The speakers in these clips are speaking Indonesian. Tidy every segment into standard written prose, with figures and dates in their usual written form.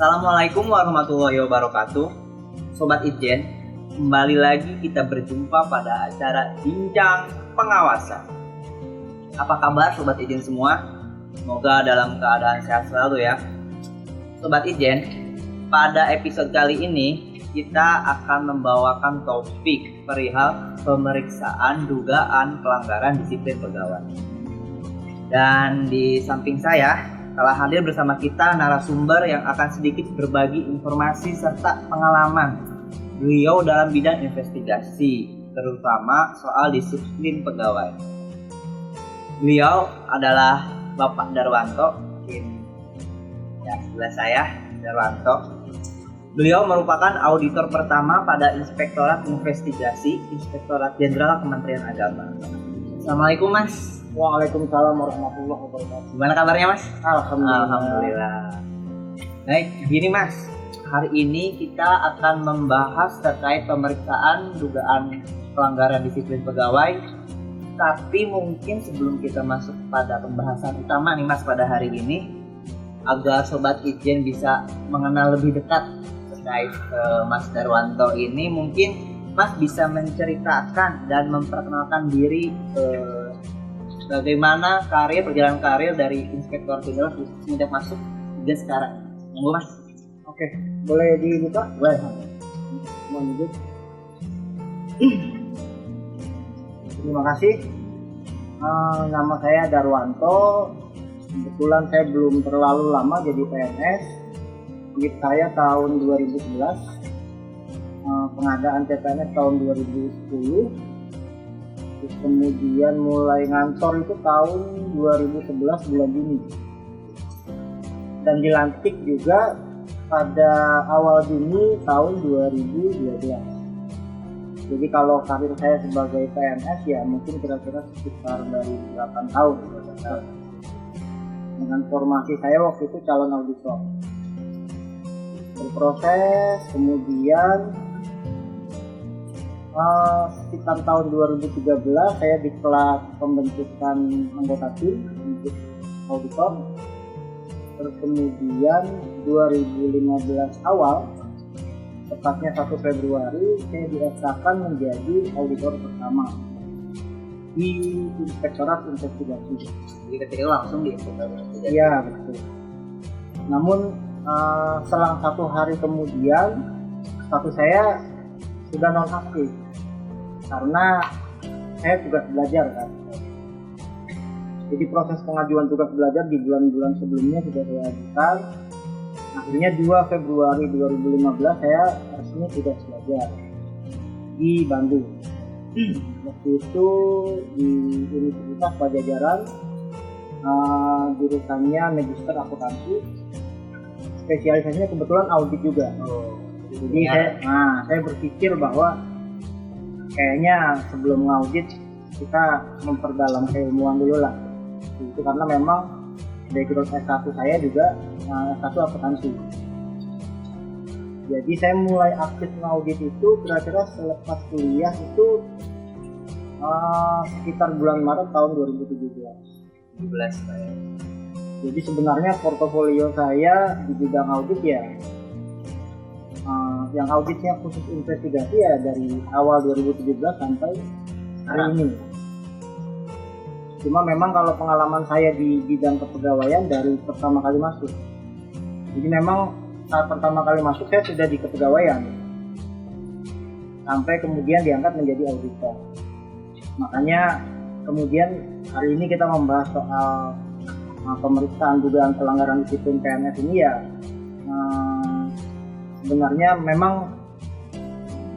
Assalamualaikum warahmatullahi wabarakatuh. Sobat Ijen, kembali lagi kita berjumpa pada acara Bincang Pengawasan. Apa kabar Sobat Ijen semua? Semoga dalam keadaan sehat selalu ya. Sobat Ijen, pada episode kali ini kita akan membawakan topik perihal pemeriksaan dugaan pelanggaran disiplin pegawai. Dan di samping saya telah hadir bersama kita narasumber yang akan sedikit berbagi informasi serta pengalaman beliau dalam bidang investigasi, terutama soal disiplin pegawai. Beliau adalah Bapak Darwanto, mungkin ya sebelah saya, Darwanto. Beliau merupakan auditor pertama pada Inspektorat Investigasi, Inspektorat Jenderal Kementerian Agama. Assalamualaikum Mas. Waalaikumsalam warahmatullahi wabarakatuh. Gimana kabarnya Mas? Alhamdulillah. Baik, gini Mas. Hari ini kita akan membahas terkait pemeriksaan dugaan pelanggaran disiplin pegawai. Tapi mungkin sebelum kita masuk pada pembahasan utama nih Mas pada hari ini, agar Sobat Ijen bisa mengenal lebih dekat terkait Mas Darwanto ini, mungkin Mas bisa menceritakan dan memperkenalkan diri bagaimana perjalanan karir dari Inspektor Jenderal semenjak masuk hingga sekarang. Monggo Mas. Oke, boleh dibuka? Boleh. Lanjut. Terima kasih. Nama saya Darwanto. Kebetulan saya belum terlalu lama jadi PNS. Gig saya tahun 2011. Pengadaan CPNS tahun 2010. Kemudian mulai ngantor itu tahun 2011 bulan Juni, dan dilantik juga pada awal Juni tahun 2012. Jadi kalau karir saya sebagai PNS ya mungkin kira-kira sekitar dari 8 tahun. Dengan formasi saya waktu itu calon auditor. Berproses, kemudian sekitar tahun 2013 saya diklat pembentukan anggota tim untuk auditor. Terus kemudian 2015 awal, tepatnya 1 Februari, saya diesakan menjadi auditor pertama di Inspektorat Investigasi. Jadi ketika itu langsung di Inspektorat Investigasi. Iya betul. Namun selang 1 hari kemudian status saya sudah nonaktif karena saya tugas belajar kan. Jadi proses pengajuan tugas belajar di bulan-bulan sebelumnya sudah saya ajukan. Akhirnya 2 Februari 2015 saya resmi tugas belajar di Bandung. Waktu itu di Universitas Pajajaran, jurusannya Magister Akuntansi, spesialisasinya kebetulan audit juga. Jadi saya berpikir bahwa kayaknya sebelum ngaudit kita memperdalam keilmuan dulu lah. Itu karena memang background S1 saya juga S1 akuntansi. Jadi saya mulai aktif ngaudit itu kira-kira selepas kuliah itu sekitar bulan Maret tahun 2017. Jadi sebenarnya portofolio saya di bidang audit ya yang auditnya khusus investigasi ya dari awal 2017 sampai hari ini. Cuma memang kalau pengalaman saya di bidang kepegawaian dari pertama kali masuk. Jadi memang saat pertama kali masuk saya sudah di kepegawaian sampai kemudian diangkat menjadi auditor. Makanya kemudian hari ini kita membahas soal pemeriksaan dugaan pelanggaran disiplin PNS ini ya. Sebenarnya memang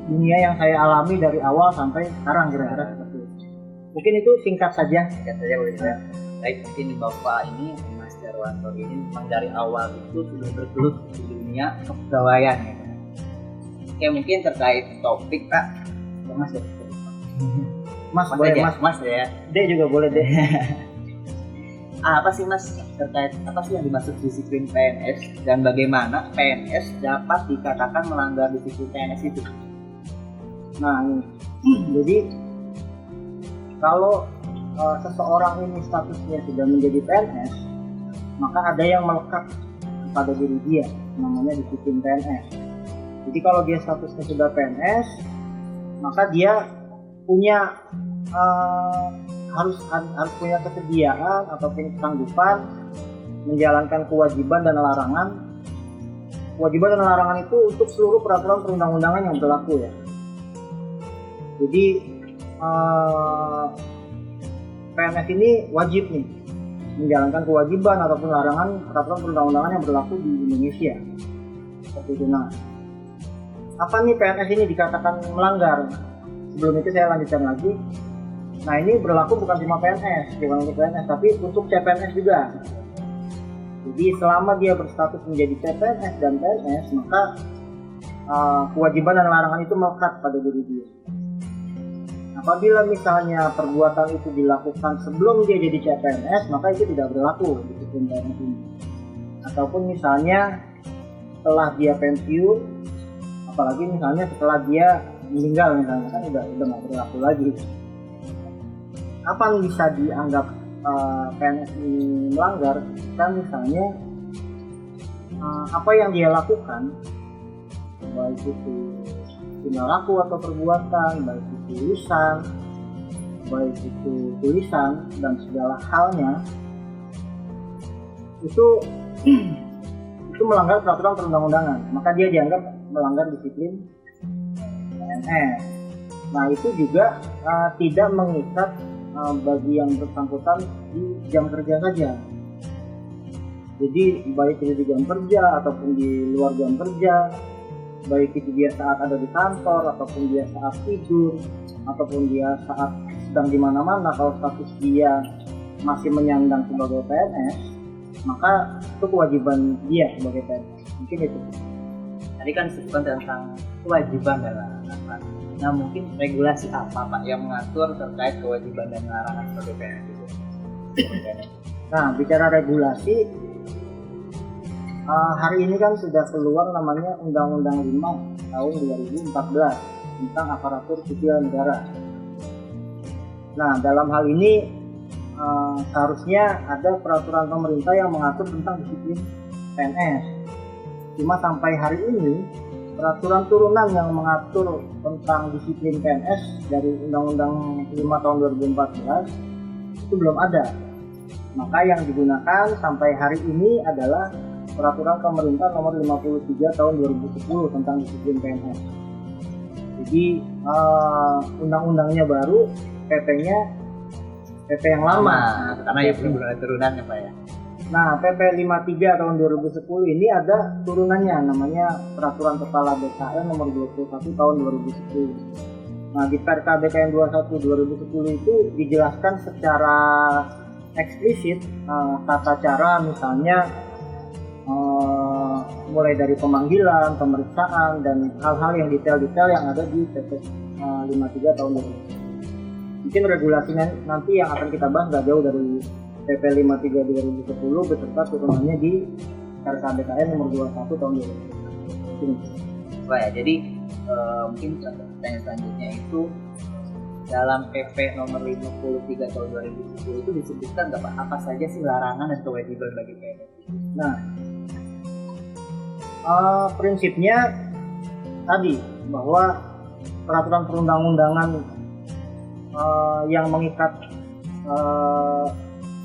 dunia yang saya alami dari awal sampai sekarang kira-kira seperti itu. Mungkin itu singkat saja boleh saya. Baik, mungkin Bapak ini Mas Darwanto ini memang dari awal itu sudah bergelut di dunia kepegawaian ya. Oke, mungkin terkait topik Pak, Mas ya. Mas boleh aja. Mas ya. D juga boleh deh. Apa sih Mas terkait apa sih yang dimaksud disiplin PNS dan bagaimana PNS dapat dikatakan melanggar disiplin PNS itu? Nah, jadi kalau seseorang ini statusnya sudah menjadi PNS, maka ada yang melekat kepada diri dia. namanya disiplin PNS. Jadi kalau dia statusnya sudah PNS, maka dia punya harus punya kesediaan ataupun kesanggupan menjalankan kewajiban dan larangan. Kewajiban dan larangan itu untuk seluruh peraturan perundang-undangan yang berlaku ya. Jadi PNS ini wajib nih menjalankan kewajiban ataupun larangan peraturan perundang-undangan yang berlaku di Indonesia. Seperti itu. Nah, apa nih PNS ini dikatakan melanggar? Sebelum itu saya lanjutkan lagi. Nah, ini berlaku bukan cuma PNS, bukan untuk PNS, tapi untuk CPNS juga. Jadi selama dia berstatus menjadi CPNS dan PNS, maka kewajiban dan larangan itu melekat pada diri dia. Apabila misalnya perbuatan itu dilakukan sebelum dia jadi CPNS, maka itu tidak berlaku disiplin PNS ini. Ataupun misalnya setelah dia pensiun, apalagi misalnya setelah dia meninggal misalnya, kan udah nggak berlaku lagi. Kapan bisa dianggap PNS ini melanggar? Kan misalnya apa yang dia lakukan, baik itu perilaku atau perbuatan, baik itu lisan, baik itu tulisan dan segala halnya, itu melanggar peraturan perundang-undangan, maka dia dianggap melanggar disiplin PNS. Nah, itu juga tidak mengikat bagi yang bersangkutan di jam kerja saja. Jadi baik itu di jam kerja ataupun di luar jam kerja, baik itu dia saat ada di kantor ataupun dia saat tidur ataupun dia saat sedang di mana-mana, kalau status dia masih menyandang sebagai PNS, maka itu kewajiban dia sebagai PNS. Mungkin itu. Tadi kan disebutkan tentang kewajiban dan larangan. Nah, mungkin regulasi apa Pak yang mengatur terkait kewajiban dan larangan sebagai PNS itu? Nah, bicara regulasi, hari ini kan sudah keluar namanya Undang-Undang 5 tahun 2014 tentang aparatur sipil negara. Nah, dalam hal ini seharusnya ada peraturan pemerintah yang mengatur tentang disiplin PNS. Cuma sampai hari ini peraturan turunan yang mengatur tentang disiplin PNS dari Undang-Undang 5 tahun 2014 itu belum ada. Maka yang digunakan sampai hari ini adalah peraturan pemerintah nomor 53 tahun 2010 tentang disiplin PNS. Jadi undang-undangnya baru, PP-nya PP yang lama. Karena ya belum ada turunannya Pak ya. Nah, PP 53 tahun 2010 ini ada turunannya, namanya Peraturan Kepala BKN nomor 21 tahun 2010. Nah, di Perka BKN 21 2010 itu dijelaskan secara eksplisit tata cara, misalnya mulai dari pemanggilan, pemeriksaan, dan hal-hal yang detail-detail yang ada di PP 53 tahun 2010. Mungkin regulasinya nanti yang akan kita bahas nggak jauh dari PP 53 2010 beserta turunannya di RKBKN nomor 21 tahun 2010. Wah ya, jadi mungkin pertanyaan selanjutnya itu dalam PP nomor 53 tahun 2010 itu disebutkan nggak Pak apa saja sih larangan dan kewajiban bagi PNS? Nah, prinsipnya tadi bahwa peraturan perundang-undangan yang mengikat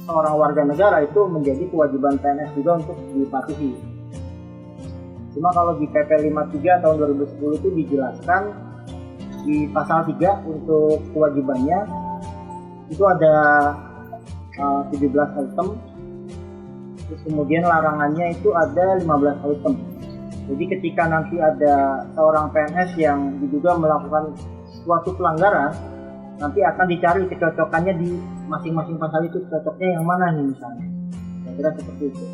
seorang warga negara itu menjadi kewajiban PNS juga untuk dipatuhi. Cuma kalau di PP 53 tahun 2010 itu dijelaskan di pasal 3 untuk kewajibannya itu ada 17 item, terus kemudian larangannya itu ada 15 item. Jadi ketika nanti ada seorang PNS yang diduga melakukan suatu pelanggaran, nanti akan dicari kecocokannya di masing-masing pasal itu, cocoknya yang mana nih misalnya. Kira-kira seperti itu.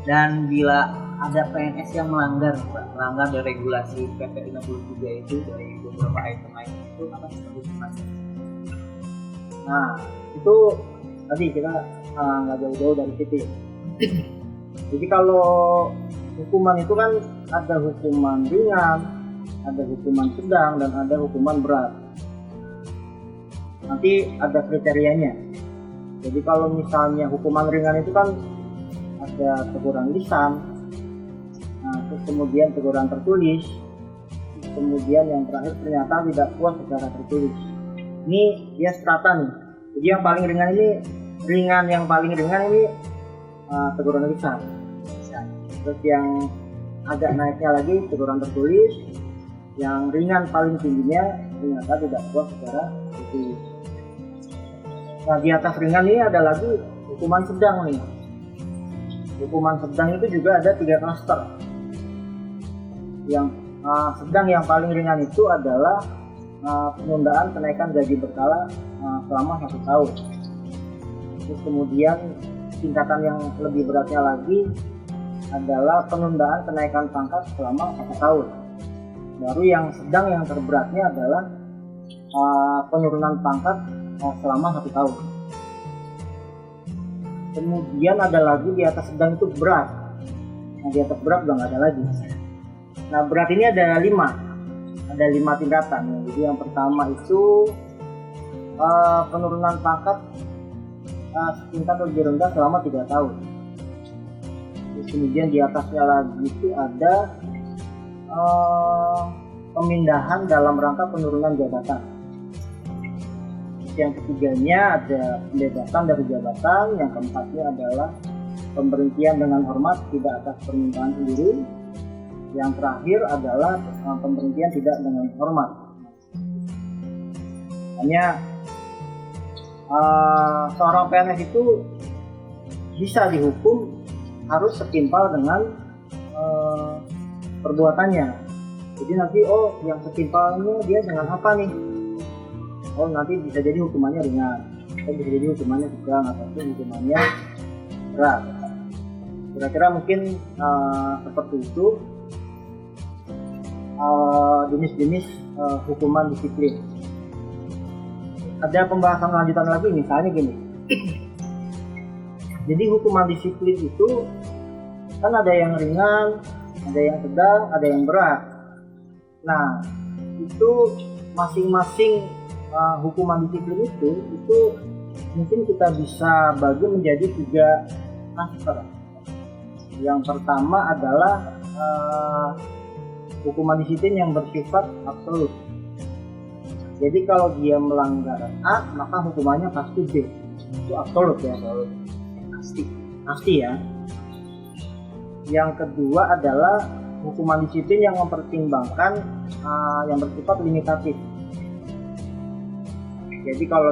Dan bila ada PNS yang melanggar dari regulasi PP 53 itu dari beberapa item itu apa seperti itu? Nah, itu tadi kita nggak jauh-jauh dari situ. Jadi kalau hukuman itu kan ada hukuman ringan, ada hukuman sedang, dan ada hukuman berat. Nanti ada kriterianya. Jadi kalau misalnya hukuman ringan itu kan ada teguran lisan, kemudian teguran tertulis, kemudian yang terakhir pernyataan tidak puas secara tertulis. Ini dia strata nih. Jadi yang paling ringan ini teguran lisan. Terus yang agak naiknya lagi teguran tertulis, yang ringan paling tingginya pernyataan tidak puas secara tertulis. Nah, di atas ringan ini ada lagi hukuman sedang nih. Hukuman sedang itu juga ada 3 klaster. Yang sedang yang paling ringan itu adalah penundaan kenaikan gaji berkala selama 1 tahun. Terus kemudian tingkatan yang lebih beratnya lagi adalah penundaan kenaikan pangkat selama 1 tahun. Baru yang sedang yang terberatnya adalah penurunan pangkat selama 1 tahun. Kemudian ada lagi di atas sedang itu berat. Nah, di atas berat udah nggak ada lagi. Nah, berat ini ada 5 tingkatan. Jadi yang pertama itu penurunan pangkat setingkat lebih rendah selama 3 tahun. Terus kemudian di atasnya lagi itu ada pemindahan dalam rangka penurunan jabatan. Yang ketiganya ada pembebasan dari jabatan. Yang keempatnya adalah pemberhentian dengan hormat tidak atas permintaan sendiri. Yang terakhir adalah pemberhentian tidak dengan hormat. Hanya seorang PNS itu bisa dihukum harus setimpal dengan perbuatannya. Jadi nanti yang setimpalnya dia dengan apa nih? Nanti bisa jadi hukumannya ringan, atau bisa jadi hukumannya sedang, ataupun hukumannya berat. Kira-kira mungkin seperti itu jenis-jenis hukuman disiplin. Ada pembahasan lanjutan lagi, misalnya gini. Jadi hukuman disiplin itu kan ada yang ringan, ada yang sedang, ada yang berat. Nah, itu masing-masing hukuman disiplin itu mungkin kita bisa bagi menjadi 3 klaster. Yang pertama adalah hukuman disiplin yang bersifat absolut. Jadi kalau dia melanggar A, maka hukumannya pasti B. Itu absolut ya, pasti ya. Yang kedua adalah hukuman disiplin yang mempertimbangkan yang bersifat limitatif. Jadi kalau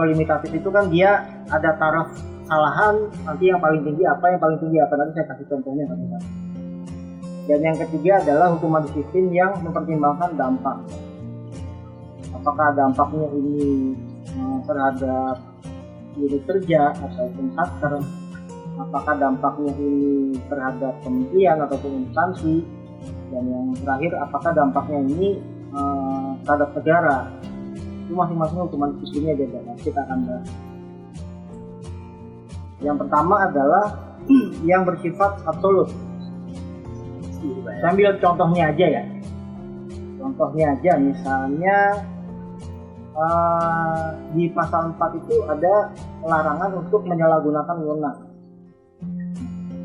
limitatif itu kan dia ada taraf kesalahan, nanti yang paling tinggi apa, nanti saya kasih contohnya teman-teman. Dan yang ketiga adalah hukuman disiplin yang mempertimbangkan dampak. Apakah dampaknya ini terhadap unit kerja ataupun kader, apakah dampaknya ini terhadap kementerian ataupun instansi, dan yang terakhir apakah dampaknya ini terhadap negara. Itu masing-masing hukuman disiplinnya beda. Kita akan bahas. Yang pertama adalah yang bersifat absolut. Saya ambil contohnya aja ya. Misalnya di pasal 4 itu ada larangan untuk menyalahgunakan wewenang.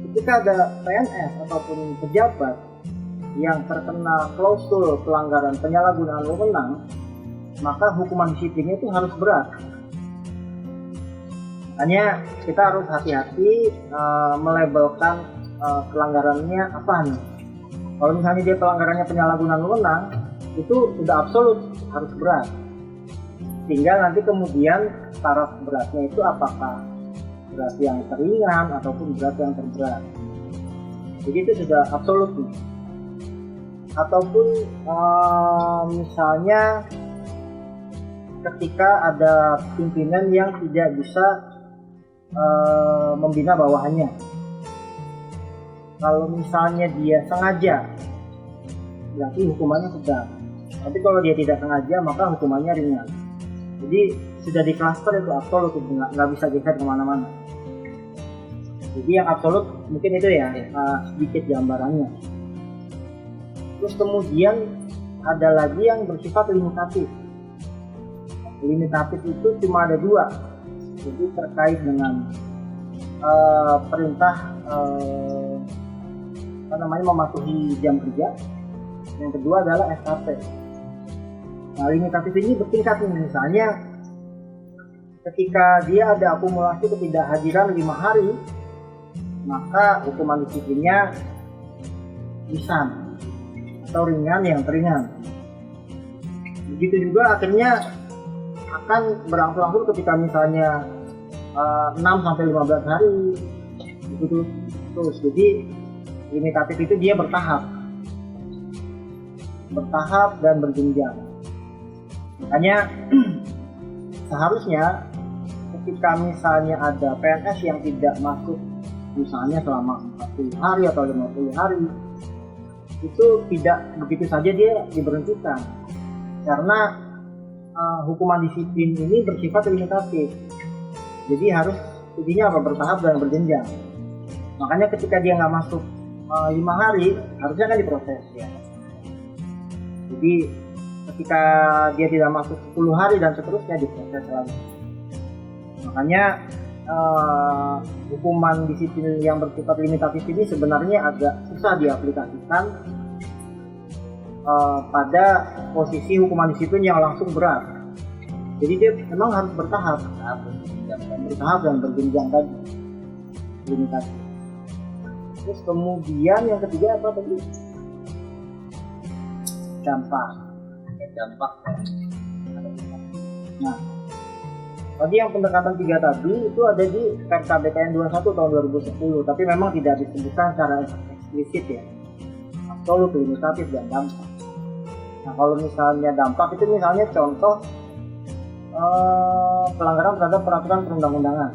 Ketika ada PNS ataupun pejabat yang terkena klausul pelanggaran penyalahgunaan wewenang, maka hukuman disiplinnya itu harus berat. Makanya kita harus hati-hati melabelkan pelanggarannya apa nih. Kalau misalnya dia pelanggarannya penyalahgunaan wewenang, itu sudah absolut harus berat. Tinggal nanti kemudian taraf beratnya itu apakah berat yang ringan ataupun berat yang terberat. Jadi itu sudah absolut nih. Ataupun misalnya ketika ada pimpinan yang tidak bisa membina bawahannya. Kalau misalnya dia sengaja, berarti hukumannya sedang. Tapi kalau dia tidak sengaja, maka hukumannya ringan. Jadi sudah di klaster itu absolut, nggak bisa geser kemana-mana. Jadi yang absolut mungkin itu ya, sedikit gambarannya. Terus kemudian ada lagi yang bersifat limitatif. Limitatif itu cuma ada 2. Jadi terkait dengan perintah mematuhi jam kerja. Yang kedua adalah SKP. Nah, limitatif ini bertingkat nih. Misalnya ketika dia ada akumulasi ketidakhadiran 5 hari, maka hukuman disiplinnya lisan atau ringan yang teringan. Begitu juga akhirnya akan berangsur-angsur ketika misalnya 6-15 hari begitu terus. Jadi limitatif itu dia bertahap dan berjenjang. Makanya seharusnya ketika misalnya ada PNS yang tidak masuk misalnya selama 40 hari atau 50 hari, itu tidak begitu saja dia diberhentikan, karena hukuman disiplin ini bersifat limitatif. Jadi harus intinya bertahap dan berjenjang. Makanya ketika dia nggak masuk 5 hari, harusnya kan diproses ya. Jadi ketika dia tidak masuk 10 hari dan seterusnya diproses lagi. Makanya hukuman disiplin yang bersifat limitatif ini sebenarnya agak susah diaplikasikan pada posisi hukuman disiplin yang langsung berat. Jadi dia memang harus bertahap dan berjenjang tadi limitatif. Terus kemudian yang ketiga apa tadi? Dampak. Nah, tadi yang pendekatan 3 tadi itu ada di PKBKN 21 tahun 2010, tapi memang tidak disebutkan secara eksplisit ya, absolut, limitatif, dan dampak. Nah, kalau misalnya dampak itu misalnya contoh pelanggaran terhadap peraturan perundang-undangan.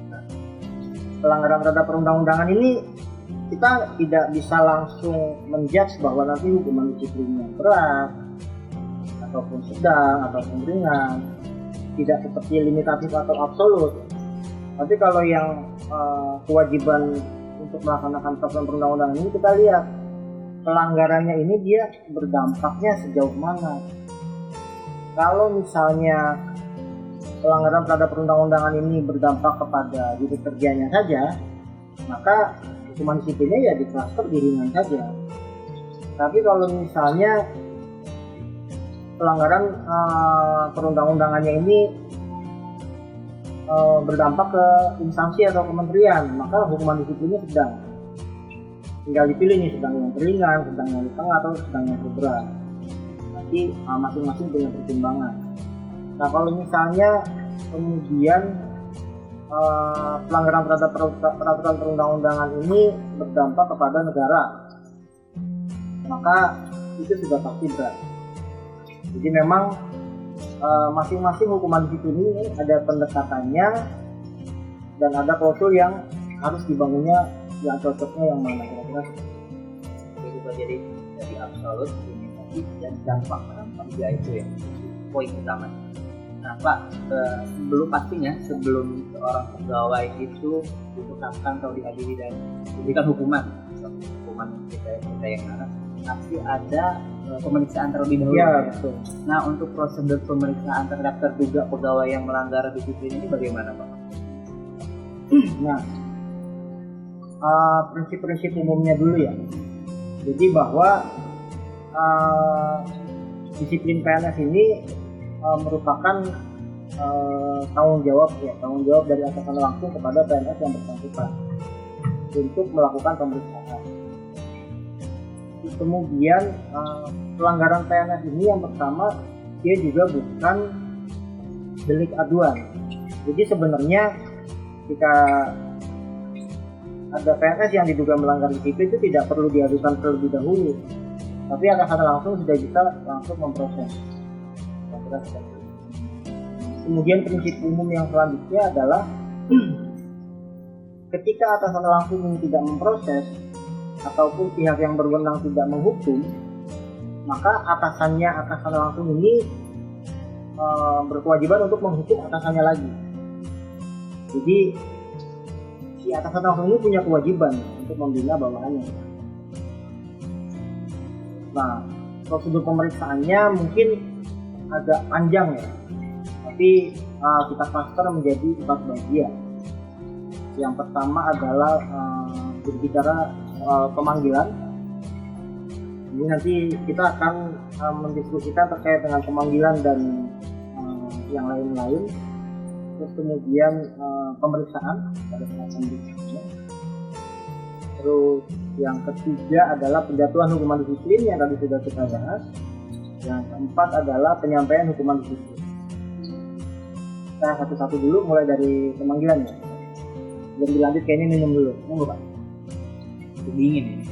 Nah, pelanggaran terhadap perundang-undangan ini kita tidak bisa langsung menjudge bahwa nanti hukuman disiplinnya berat ataupun sedang ataupun ringan, tidak seperti limitatif atau absolut. Tapi kalau yang kewajiban untuk melaksanakan peraturan perundang-undangan ini, kita lihat pelanggarannya ini dia berdampaknya sejauh mana. Kalau misalnya pelanggaran terhadap perundang-undangan ini berdampak kepada unit kerjanya saja, maka hukuman disiplinnya ya ditransfer di ringan saja. Tapi kalau misalnya pelanggaran perundang-undangannya ini berdampak ke instansi atau kementerian, maka hukuman disiplinnya sedang. Tinggal dipilih nih, sedang yang ringan, sedang yang di tengah, atau sedang yang berat. Nanti masing-masing punya pertimbangan. Nah, kalau misalnya kemudian pelanggaran terhadap peraturan perundang-undangan ini berdampak kepada negara, maka itu sudah pasti berat. Jadi memang masing-masing hukuman disiplin ini ada pendekatannya dan ada klausul yang harus dibangunnya, yang cocoknya yang mana kira-kira. Jadi dari absolut, limitatif, dan dampak. Tiga itu ya poin utama. Nah Pak, sebelum seorang pegawai itu ditetapkan atau diadili dan diberikan hukuman kita yang mana, pasti ada pemeriksaan terlebih dahulu. Ya, betul. Nah, untuk prosedur pemeriksaan terhadap terduga pegawai yang melanggar disiplin ini bagaimana, Pak? Nah, prinsip-prinsip umumnya dulu ya. Jadi bahwa disiplin PNS ini merupakan tanggung jawab dari atasan langsung kepada PNS yang bersangkutan untuk melakukan pemeriksaan. Kemudian pelanggaran PNS ini yang pertama, dia juga bukan delik aduan. Jadi sebenarnya jika ada PNS yang diduga melanggar disiplin itu tidak perlu diadukan terlebih dahulu, tapi atasan langsung sudah bisa langsung memproses. Kemudian prinsip umum yang selanjutnya adalah ketika atasan langsung ini tidak memproses ataupun pihak yang berwenang tidak menghukum, maka atasan langsung ini berkewajiban untuk menghukum atasannya lagi. Jadi si atasan langsung ini punya kewajiban untuk membina bawahannya. Nah, prosedur pemeriksaannya mungkin agak panjang ya, tapi kita cluster menjadi 4 bagian. Yang pertama adalah berbicara pemanggilan. Ini nanti kita akan mendiskusikan terkait dengan pemanggilan dan yang lain-lain. Terus kemudian pemeriksaan pada saat pemeriksaan. Terus yang ketiga adalah penjatuhan hukuman disiplin yang tadi sudah kita bahas. Yang keempat adalah penyampaian hukuman disiplin. Kita satu-satu dulu, mulai dari pemanggilan ya. Sebelum dilanjut kayaknya minum dulu. Nunggu Pak. Dingin ini.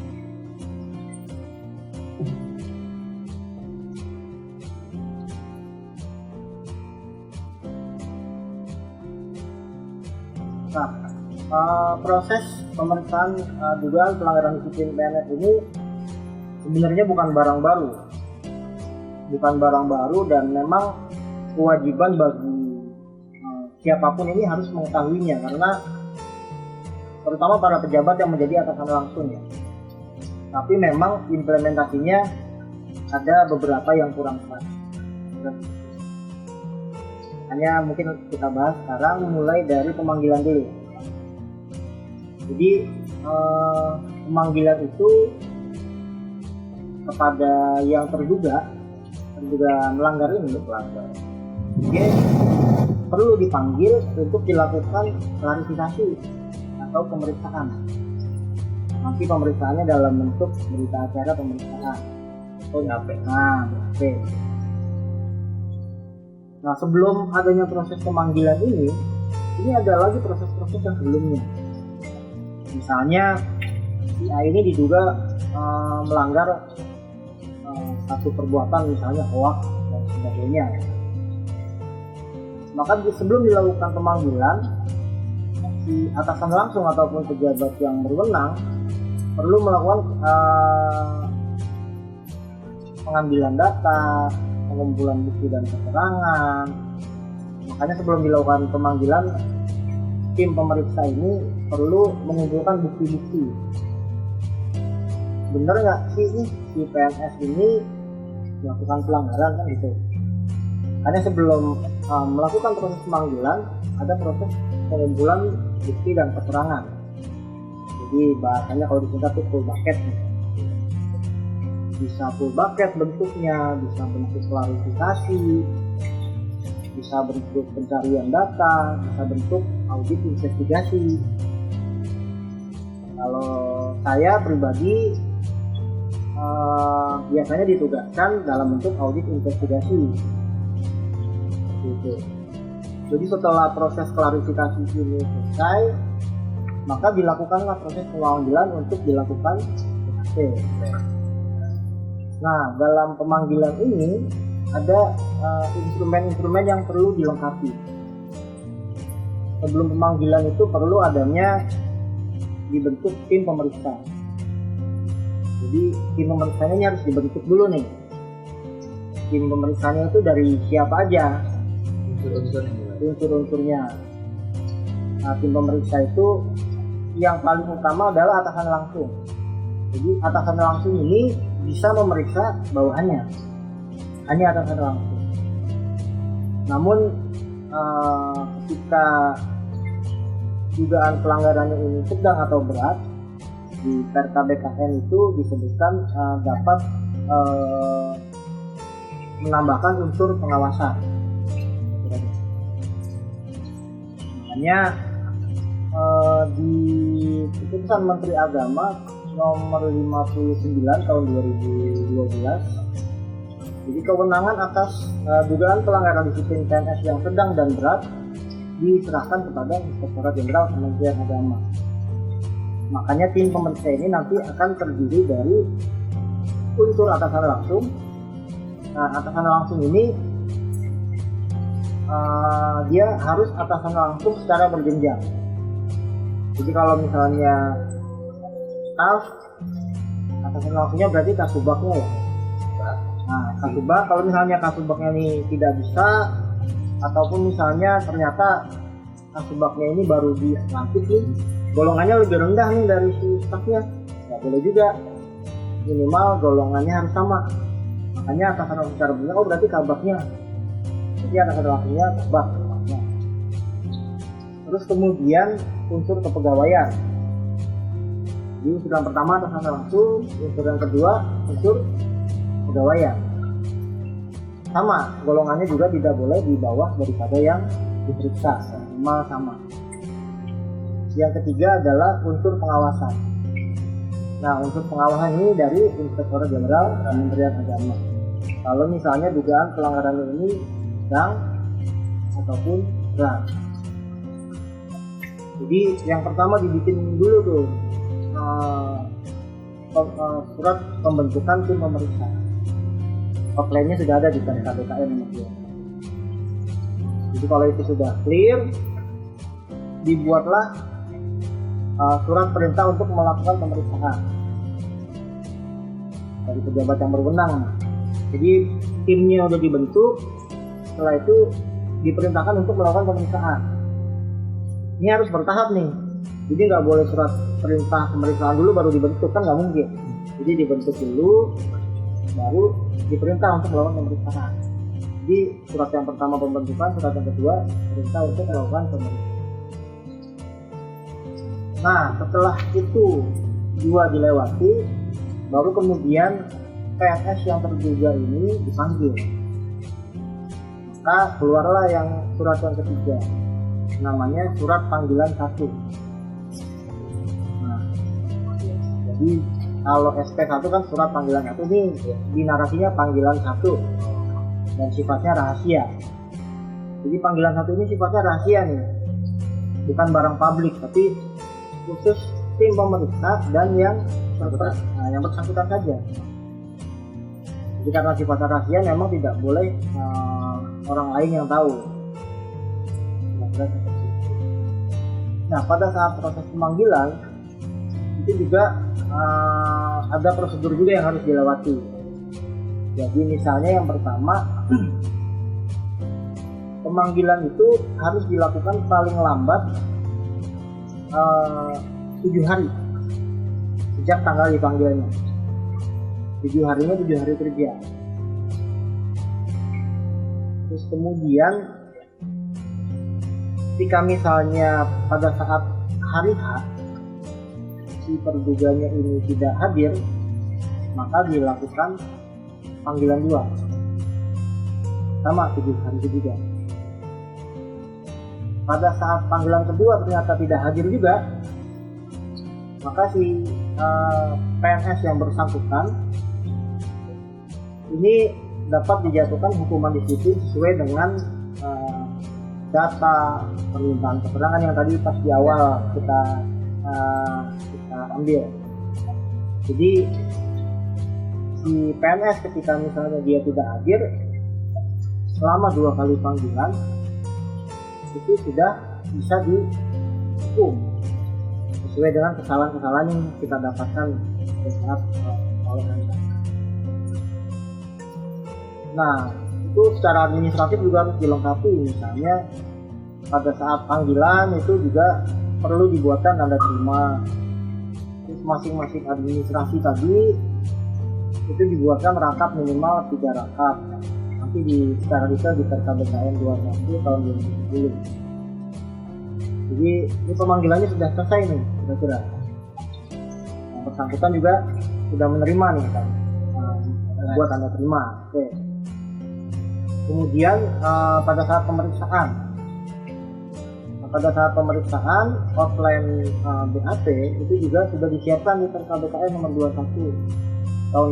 Nah, proses pemeriksaan dugaan pelanggaran disiplin PNS ini sebenarnya bukan barang baru dan memang kewajiban bagi siapapun ini harus mengetahuinya, karena terutama para pejabat yang menjadi atasan langsung ya. Tapi memang implementasinya ada beberapa yang kurang pas. Hanya mungkin kita bahas sekarang mulai dari pemanggilan dulu. Jadi pemanggilan itu kepada yang terduga melanggar ini, dia perlu dipanggil untuk dilakukan klarifikasi atau pemeriksaan. Nanti pemeriksaannya dalam bentuk berita acara pemeriksaan. Nah, sebelum adanya proses pemanggilan ini ada lagi proses-proses yang sebelumnya. Misalnya si A ini diduga melanggar satu perbuatan, misalnya hoaks dan sebagainya. Maka sebelum dilakukan pemanggilan, si atasan langsung ataupun pejabat yang berwenang perlu melakukan pengambilan data, pengumpulan bukti dan keterangan. Makanya sebelum dilakukan pemanggilan, tim pemeriksa ini perlu mengumpulkan bukti-bukti. Bener nggak sih si PNS ini melakukan pelanggaran, kan gitu. Hanya sebelum melakukan proses pemanggilan, ada proses pengumpulan bukti dan keterangan. Jadi bahasanya kalau disingkat itu full bucket. Bisa full bucket bentuknya, bisa bentuk klarifikasi, bisa bentuk pencarian data, bisa bentuk audit investigasi. Kalau saya pribadi biasanya ditugaskan dalam bentuk audit investigasi. Gitu. Jadi setelah proses klarifikasi ini selesai, maka dilakukanlah proses pemanggilan untuk dilakukan PHP. Nah, dalam pemanggilan ini ada instrumen-instrumen yang perlu dilengkapi. Sebelum pemanggilan itu perlu adanya dibentuk tim pemeriksa. Jadi tim pemeriksanya harus dibentuk dulu nih. Tim pemeriksanya itu dari siapa aja? Unsur-unsurnya. Nah, tim pemeriksa itu yang paling utama adalah atasan langsung. Jadi atasan langsung ini bisa memeriksa bawahannya, hanya atasan langsung. Namun ketika dugaan pelanggarannya ini sedang atau berat, di Perka BKN itu disebutkan dapat menambahkan unsur pengawasan. Makanya di Keputusan Menteri Agama nomor 59 tahun 2012, jadi kewenangan atas dugaan pelanggaran disiplin PNS yang sedang dan berat diserahkan kepada Inspektorat Jenderal Kementerian Agama. Makanya tim pemeriksa ini nanti akan terdiri dari unsur atasan langsung. Nah, atasan langsung ini dia harus atasan langsung secara berjenjang. Jadi kalau misalnya staff, atasan langsungnya berarti kasubagnya ya. Nah, kasubag, kalau misalnya kasubagnya ini tidak bisa, ataupun misalnya ternyata kasubagnya ini baru dilantik nih, golongannya lebih rendah nih dari si staffnya, nggak boleh juga. Minimal golongannya harus sama. Makanya atasan langsung secara berjenjang, oh berarti kabaknya. Jadi atasan langsungnya kabak. Terus kemudian unsur kepegawaian. Jadi unsur yang pertama atasan langsung, unsur yang kedua unsur pegawaian. Sama, golongannya juga tidak boleh di bawah daripada yang diperiksa, minimal sama. Yang ketiga adalah unsur pengawasan. Nah, unsur pengawasan ini dari Inspektorat Jenderal Kementerian Agama. Kalau misalnya dugaan pelanggaran ini sedang ataupun berat. Jadi yang pertama dibikin dulu tuh surat pembentukan tim pemeriksa. Outline-nya sudah ada di KBKN nomor 2. Jadi kalau itu sudah clear, dibuatlah surat perintah untuk melakukan pemeriksaan dari pejabat yang berwenang. Jadi timnya udah dibentuk, setelah itu diperintahkan untuk melakukan pemeriksaan. Ini harus bertahap nih, jadi nggak boleh surat perintah pemeriksaan dulu baru dibentuk, kan nggak mungkin. Jadi dibentuk dulu, baru diperintah untuk melakukan pemeriksaan. Jadi surat yang pertama pembentukan, surat yang kedua perintah untuk melakukan pemeriksaan. Nah, setelah itu dua dilewati, baru kemudian PNS yang terduga ini dipanggil. Maka keluarlah yang surat yang ketiga, namanya surat panggilan 1. Nah, jadi kalau SP1 kan surat panggilan 1 nih, di narasinya panggilan 1 dan sifatnya rahasia. Jadi panggilan 1 ini sifatnya rahasia nih, bukan barang publik, tapi khusus tim pemeriksa dan yang bersangkutan saja. Jadi karena sifatnya rahasia memang tidak boleh orang lain yang tahu. Nah, pada saat proses pemanggilan itu juga ada prosedur juga yang harus dilewati. Jadi misalnya yang pertama, pemanggilan itu harus dilakukan paling lambat 7 hari sejak tanggal dipanggilnya. 7 harinya 7 hari kerja. Terus kemudian ketika misalnya pada saat hari H si terduganya ini tidak hadir, maka dilakukan panggilan 2 sama 7 hari juga. Pada saat panggilan kedua ternyata tidak hadir juga, maka si PNS yang bersangkutan ini dapat dijatuhkan hukuman disiplin sesuai dengan data permintaan keterangan yang tadi pas di awal kita ambil. Jadi si PNS ketika misalnya dia tidak hadir selama 2 kali panggilan, itu sudah bisa dihukum sesuai dengan kesalahan-kesalahan yang kita dapatkan saat pengawasan. Nah, itu secara administratif juga harus dilengkapi. Misalnya pada saat panggilan itu juga perlu dibuatkan tanda terima. Terus masing-masing administrasi tadi itu dibuatkan rangkap minimal 3 rangkap. Nanti secara detail di KBKN 21 tahun 2010. Jadi ini pemanggilannya sudah selesai nih kira-kira. Yang bersangkutan juga sudah menerima nih kan, buat tanda terima. Oke. Kemudian pada saat pemeriksaan offline BAP itu juga sudah disiapkan di KBKN nomor 21 tahun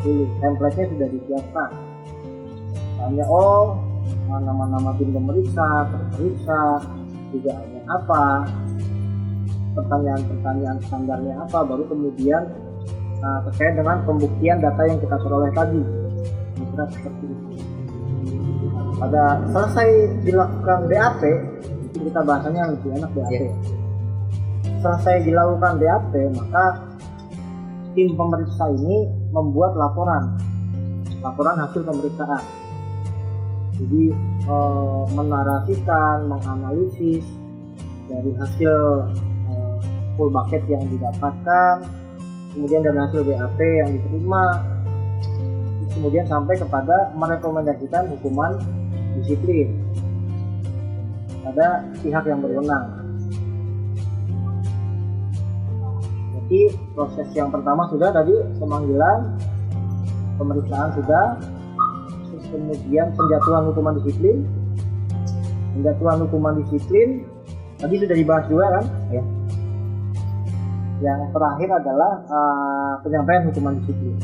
2010. Template-nya sudah disiapkan. Hanya nama-nama tim pemeriksa, terperiksa, dugaannya apa, pertanyaan-pertanyaan standarnya apa, baru kemudian terkait dengan pembuktian data yang kita peroleh tadi. Kira seperti itu. Pada selesai dilakukan BAP, itu kita bahasanya lebih enak BAP. Selesai dilakukan BAP, maka tim pemeriksa ini membuat laporan hasil pemeriksaan. Jadi menarasikan, menganalisis dari hasil full bucket yang didapatkan, kemudian dari hasil BAP yang diterima, kemudian sampai kepada merekomendasikan hukuman disiplin pada pihak yang berwenang. Jadi proses yang pertama sudah tadi pemanggilan, pemeriksaan sudah, terus kemudian penjatuhan hukuman disiplin. Penjatuhan hukuman disiplin tadi sudah dibahas juga kan? Ya. Yang terakhir adalah penyampaian hukuman disiplin.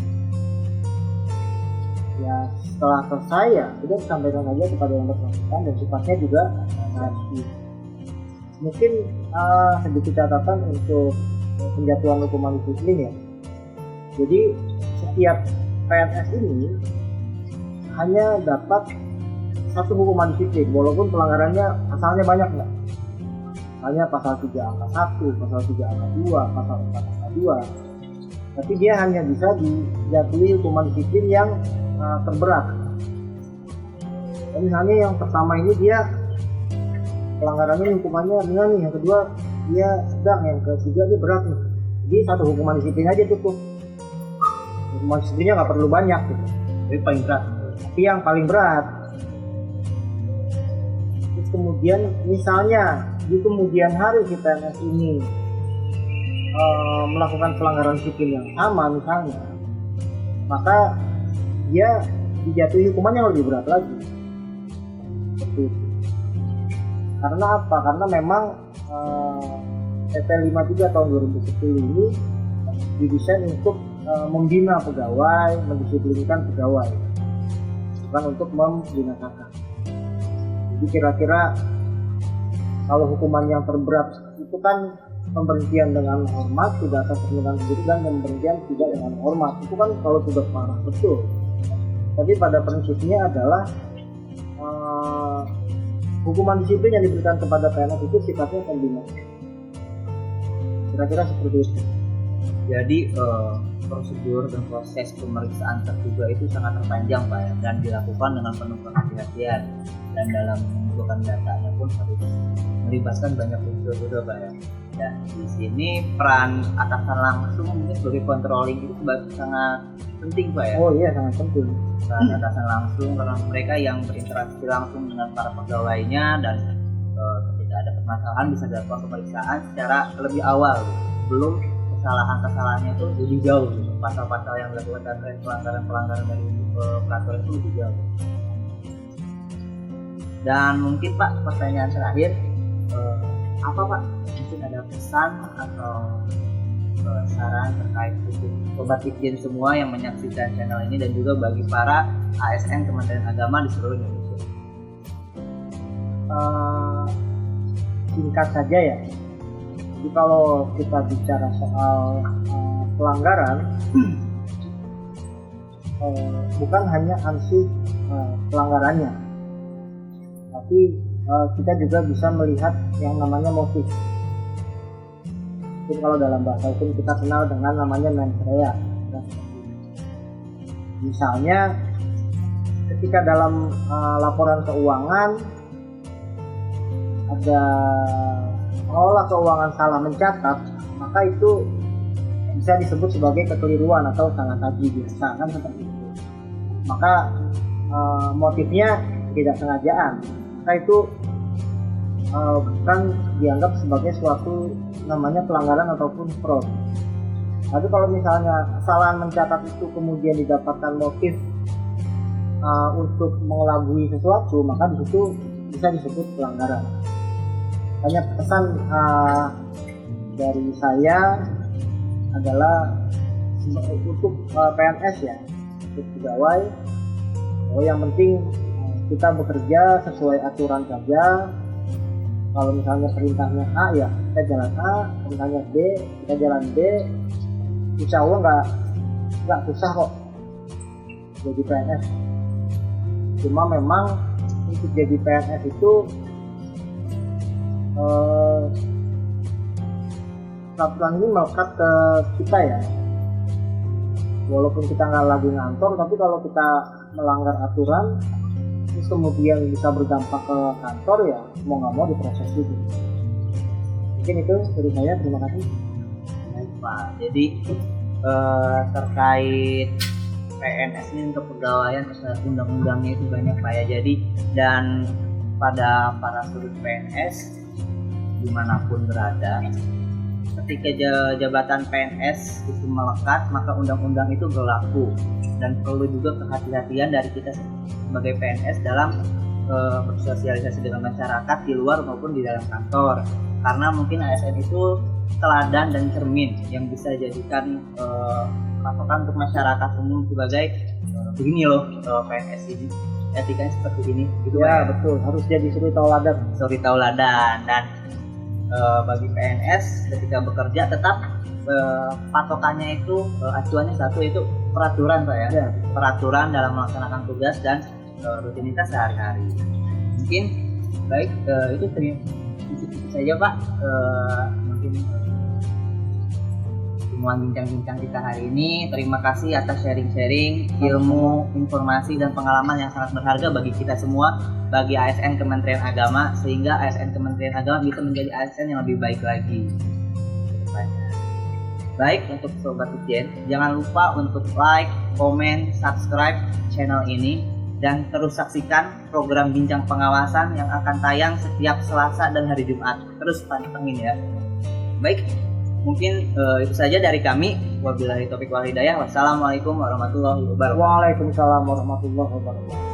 Ya setelah selesai ya sudah sampaikan aja kepada yang bersangkutan dan sifatnya juga reaktif. Mungkin sedikit catatan untuk penjatuhan hukuman disiplin ya. Jadi setiap PNS ini hanya dapat satu hukuman disiplin walaupun pelanggarannya pasalnya banyak nggak? Hanya pasal 3 angka 1, pasal 3 angka 2, pasal 4 angka 2. Tapi dia hanya bisa dijatuhi hukuman disiplin yang terberat. Dan misalnya yang pertama ini dia pelanggarannya hukumannya ringan nih, yang kedua dia sedang, yang ketiga dia berat nih. Jadi satu hukuman disiplin aja cukup. Hukuman disiplinnya nggak perlu banyak gitu. Tapi paling berat. Tapi yang paling berat. Terus kemudian misalnya di kemudian hari si PNS ini melakukan pelanggaran disiplin yang sama misalnya, maka dia dijatuhi hukuman yang lebih berat lagi. Seperti itu. Karena apa? Karena memang PP 53 tahun 2010 ini didesain untuk membina pegawai, mendisiplinkan pegawai, bukan untuk membinasakan. Jadi kira-kira kalau hukuman yang terberat itu kan pemberhentian dengan hormat, tidak atas permintaan sendiri, dan pemberhentian tidak dengan hormat. Itu kan kalau sudah parah betul. Tapi pada prinsipnya adalah hukuman disiplin yang diberikan kepada PNS itu sifatnya pembina. Kira-kira seperti itu. Jadi prosedur dan proses pemeriksaan terduga itu sangat terpanjang Pak ya, dan dilakukan dengan penuh kehati-hatian, dan dalam mengumpulkan datanya pun harus melibatkan banyak unsur juga Pak ya. Dan di sini peran atasan langsung mungkin sebagai controlling itu sangat penting Pak ya. Oh iya, sangat penting. Peran atasan langsung karena mereka yang berinteraksi langsung dengan para pegawainya, dan ketika ada permasalahan bisa dilakukan pemeriksaan secara lebih awal gitu. Belum kesalahan-kesalahannya itu lebih jauh gitu. Pasal-pasal yang dilakukan dan pelanggaran dari peraturan itu lebih jauh. Dan mungkin Pak, pertanyaan terakhir, apa Pak? Mungkin ada pesan atau saran terkait untuk sobat Itjen semua yang menyaksikan channel ini, dan juga bagi para ASN Kementerian Agama di seluruh Indonesia. Singkat saja ya. Jadi kalau kita bicara soal pelanggaran, bukan hanya ansih pelanggarannya, tapi kita juga bisa melihat yang namanya motif. Jadi kalau dalam bahasa hukum kita kenal dengan namanya mens rea. Misalnya ketika dalam laporan keuangan ada pengelola keuangan salah mencatat, maka itu bisa disebut sebagai kekeliruan atau salah tagih biasa kan seperti itu. Maka motifnya tidak sengajaan, maka itu bukan dianggap sebagai suatu namanya pelanggaran ataupun fraud. Tapi kalau misalnya kesalahan mencatat itu kemudian didapatkan motif untuk mengelabui sesuatu, maka di situ bisa disebut pelanggaran. Hanya pesan dari saya adalah untuk PNS ya, untuk pegawai, yang penting kita bekerja sesuai aturan saja. Kalau misalnya perintahnya A ya kita jalan A, perintahnya B kita jalan B. Insya Allah nggak susah kok jadi PNS. Cuma memang untuk jadi PNS itu peraturan ini melekat ke kita ya. Walaupun kita nggak lagi ngantor, tapi kalau kita melanggar aturan terus kemudian bisa berdampak ke kantor, ya mau nggak mau diproses juga. Mungkin itu dari saya, terima kasih. Baik Pak, jadi terkait PNS ini untuk pegawaian undang-undangnya itu banyak Pak ya. Jadi dan pada para sudut PNS dimanapun berada, ketika jabatan PNS itu melekat, maka undang-undang itu berlaku dan perlu juga kehati-hatian dari kita sebagai PNS dalam bersosialisasi dengan masyarakat di luar maupun di dalam kantor, karena mungkin ASN itu teladan dan cermin yang bisa jadikan patokan untuk masyarakat umum sebagai begini loh PNS ini etikanya seperti ini gitu Ya, kan. betul, harus jadi suri tauladan. Suri tauladan. Dan bagi PNS ketika bekerja tetap patokannya itu acuannya satu, itu peraturan Pak ya. Ya. Peraturan dalam melaksanakan tugas dan rutinitas sehari-hari. Mungkin baik itu saja Pak, mungkin semua bincang-bincang kita hari ini. Terima kasih atas sharing-sharing ilmu, informasi dan pengalaman yang sangat berharga bagi kita semua, bagi ASN Kementerian Agama, sehingga ASN Kementerian Agama bisa menjadi ASN yang lebih baik lagi. Baik, untuk Sobat Ijen, jangan lupa untuk like, komen, subscribe channel ini, dan terus saksikan program Bincang Pengawasan yang akan tayang setiap Selasa dan hari Jumat. Terus pantengin ya. Baik, mungkin itu saja dari kami. Wabillahi taufiq wal hidayah. Wassalamualaikum warahmatullahi wabarakatuh. Waalaikumsalam warahmatullahi wabarakatuh.